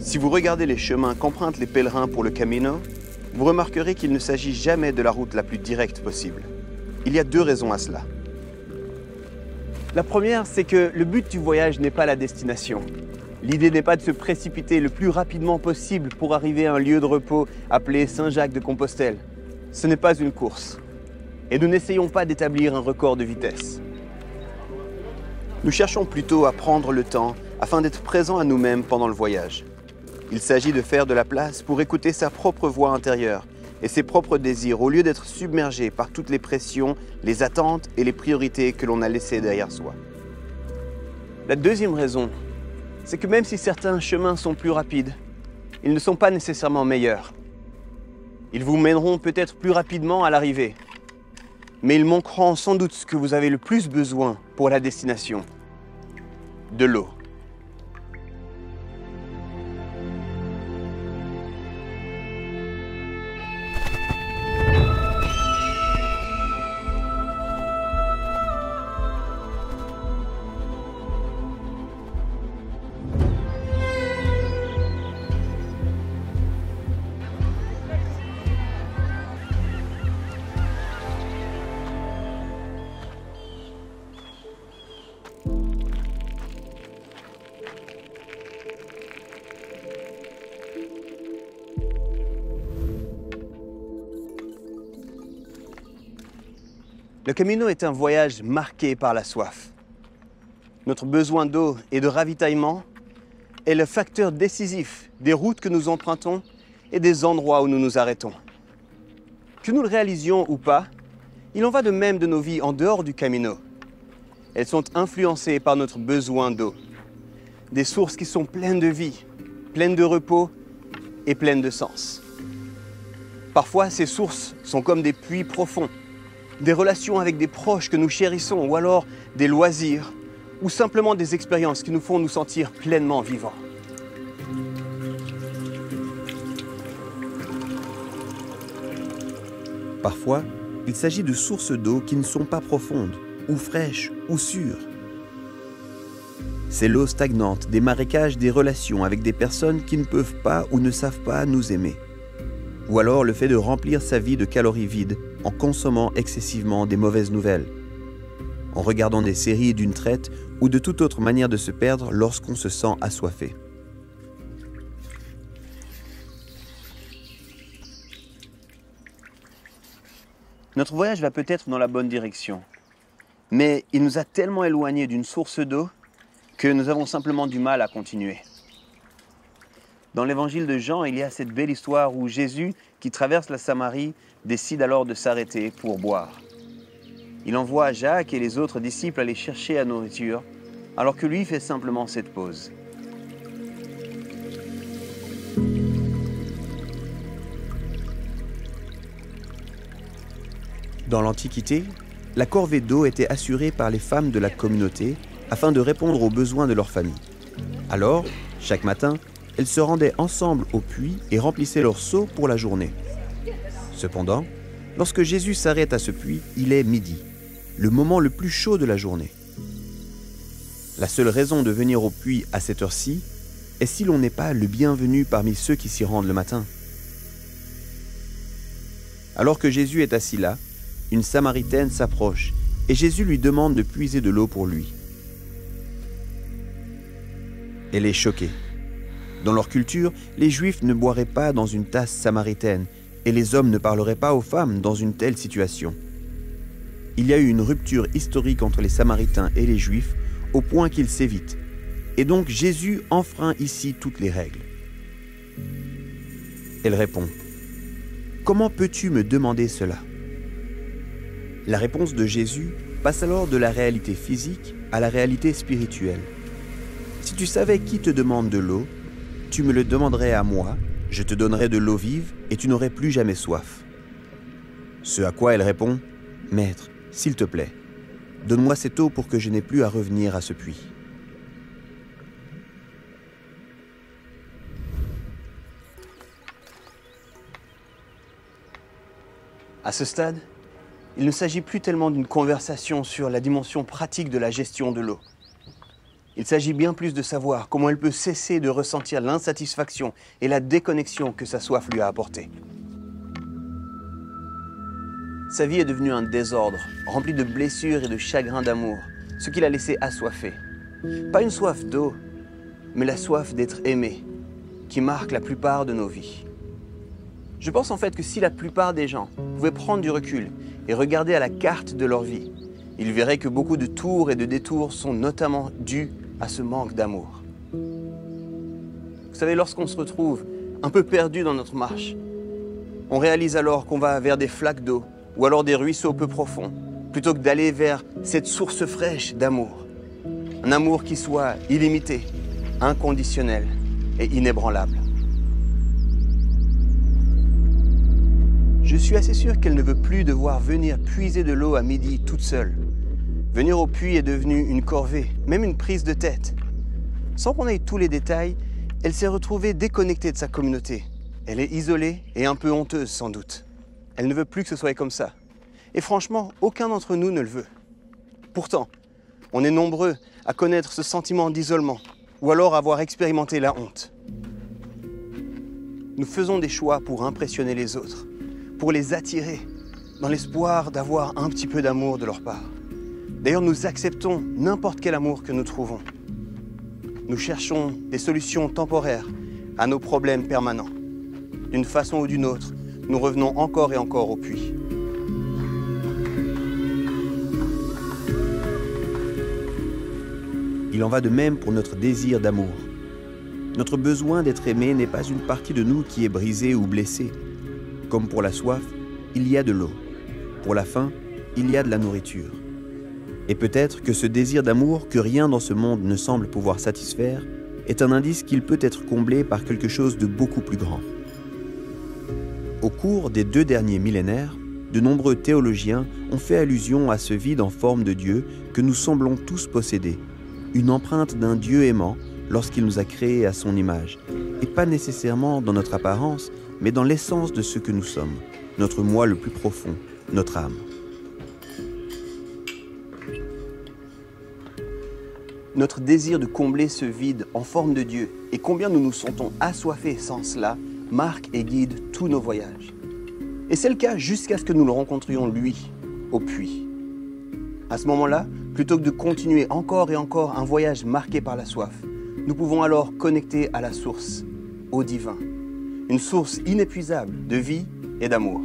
Si vous regardez les chemins qu'empruntent les pèlerins pour le Camino, vous remarquerez qu'il ne s'agit jamais de la route la plus directe possible. Il y a deux raisons à cela. La première, c'est que le but du voyage n'est pas la destination. L'idée n'est pas de se précipiter le plus rapidement possible pour arriver à un lieu de repos appelé Saint-Jacques-de-Compostelle. Ce n'est pas une course. Et nous n'essayons pas d'établir un record de vitesse. Nous cherchons plutôt à prendre le temps afin d'être présents à nous-mêmes pendant le voyage. Il s'agit de faire de la place pour écouter sa propre voix intérieure et ses propres désirs au lieu d'être submergé par toutes les pressions, les attentes et les priorités que l'on a laissées derrière soi. La deuxième raison, c'est que même si certains chemins sont plus rapides, ils ne sont pas nécessairement meilleurs. Ils vous mèneront peut-être plus rapidement à l'arrivée, mais ils manqueront sans doute ce que vous avez le plus besoin pour la destination, de l'eau. Le Camino est un voyage marqué par la soif. Notre besoin d'eau et de ravitaillement est le facteur décisif des routes que nous empruntons et des endroits où nous nous arrêtons. Que nous le réalisions ou pas, il en va de même de nos vies en dehors du Camino. Elles sont influencées par notre besoin d'eau. Des sources qui sont pleines de vie, pleines de repos et pleines de sens. Parfois, ces sources sont comme des puits profonds, des relations avec des proches que nous chérissons, ou alors des loisirs, ou simplement des expériences qui nous font nous sentir pleinement vivants. Parfois, il s'agit de sources d'eau qui ne sont pas profondes, ou fraîches, ou sûres. C'est l'eau stagnante des marécages des relations avec des personnes qui ne peuvent pas ou ne savent pas nous aimer. Ou alors le fait de remplir sa vie de calories vides en consommant excessivement des mauvaises nouvelles, en regardant des séries d'une traite ou de toute autre manière de se perdre lorsqu'on se sent assoiffé. Notre voyage va peut-être dans la bonne direction, mais il nous a tellement éloignés d'une source d'eau que nous avons simplement du mal à continuer. Dans l'évangile de Jean, il y a cette belle histoire où Jésus, qui traverse la Samarie, décide alors de s'arrêter pour boire. Il envoie Jacques et les autres disciples aller chercher la nourriture, alors que lui fait simplement cette pause. Dans l'Antiquité, la corvée d'eau était assurée par les femmes de la communauté afin de répondre aux besoins de leur famille. Alors, chaque matin, elles se rendaient ensemble au puits et remplissaient leurs seaux pour la journée. Cependant, lorsque Jésus s'arrête à ce puits, il est midi, le moment le plus chaud de la journée. La seule raison de venir au puits à cette heure-ci est si l'on n'est pas le bienvenu parmi ceux qui s'y rendent le matin. Alors que Jésus est assis là, une Samaritaine s'approche et Jésus lui demande de puiser de l'eau pour lui. Elle est choquée. Dans leur culture, les Juifs ne boiraient pas dans une tasse samaritaine et les hommes ne parleraient pas aux femmes dans une telle situation. Il y a eu une rupture historique entre les Samaritains et les Juifs au point qu'ils s'évitent. Et donc Jésus enfreint ici toutes les règles. Elle répond : « Comment peux-tu me demander cela ?» La réponse de Jésus passe alors de la réalité physique à la réalité spirituelle. Si tu savais qui te demande de l'eau, tu me le demanderais à moi, je te donnerais de l'eau vive et tu n'aurais plus jamais soif. Ce à quoi elle répond : « Maître, s'il te plaît, donne-moi cette eau pour que je n'ai plus à revenir à ce puits. » À ce stade, il ne s'agit plus tellement d'une conversation sur la dimension pratique de la gestion de l'eau. Il s'agit bien plus de savoir comment elle peut cesser de ressentir l'insatisfaction et la déconnexion que sa soif lui a apporté. Sa vie est devenue un désordre, rempli de blessures et de chagrins d'amour, ce qui l'a laissé assoiffé. Pas une soif d'eau, mais la soif d'être aimé, qui marque la plupart de nos vies. Je pense en fait que si la plupart des gens pouvaient prendre du recul et regarder à la carte de leur vie, ils verraient que beaucoup de tours et de détours sont notamment dus à ce manque d'amour. Vous savez, lorsqu'on se retrouve un peu perdu dans notre marche, on réalise alors qu'on va vers des flaques d'eau ou alors des ruisseaux peu profonds, plutôt que d'aller vers cette source fraîche d'amour. Un amour qui soit illimité, inconditionnel et inébranlable. Je suis assez sûr qu'elle ne veut plus devoir venir puiser de l'eau à midi toute seule. Venir au puits est devenu une corvée, même une prise de tête. Sans qu'on ait tous les détails, elle s'est retrouvée déconnectée de sa communauté. Elle est isolée et un peu honteuse sans doute. Elle ne veut plus que ce soit comme ça. Et franchement, aucun d'entre nous ne le veut. Pourtant, on est nombreux à connaître ce sentiment d'isolement ou alors avoir expérimenté la honte. Nous faisons des choix pour impressionner les autres, pour les attirer, dans l'espoir d'avoir un petit peu d'amour de leur part. D'ailleurs, nous acceptons n'importe quel amour que nous trouvons. Nous cherchons des solutions temporaires à nos problèmes permanents. D'une façon ou d'une autre, nous revenons encore et encore au puits. Il en va de même pour notre désir d'amour. Notre besoin d'être aimé n'est pas une partie de nous qui est brisée ou blessée. Comme pour la soif, il y a de l'eau. Pour la faim, il y a de la nourriture. Et peut-être que ce désir d'amour que rien dans ce monde ne semble pouvoir satisfaire est un indice qu'il peut être comblé par quelque chose de beaucoup plus grand. Au cours des 2 derniers millénaires, de nombreux théologiens ont fait allusion à ce vide en forme de Dieu que nous semblons tous posséder, une empreinte d'un Dieu aimant lorsqu'il nous a créés à son image, et pas nécessairement dans notre apparence, mais dans l'essence de ce que nous sommes, notre moi le plus profond, notre âme. Notre désir de combler ce vide en forme de Dieu et combien nous nous sentons assoiffés sans cela marque et guide tous nos voyages. Et c'est le cas jusqu'à ce que nous le rencontrions lui, au puits. À ce moment-là, plutôt que de continuer encore et encore un voyage marqué par la soif, nous pouvons alors connecter à la source, au divin, une source inépuisable de vie et d'amour.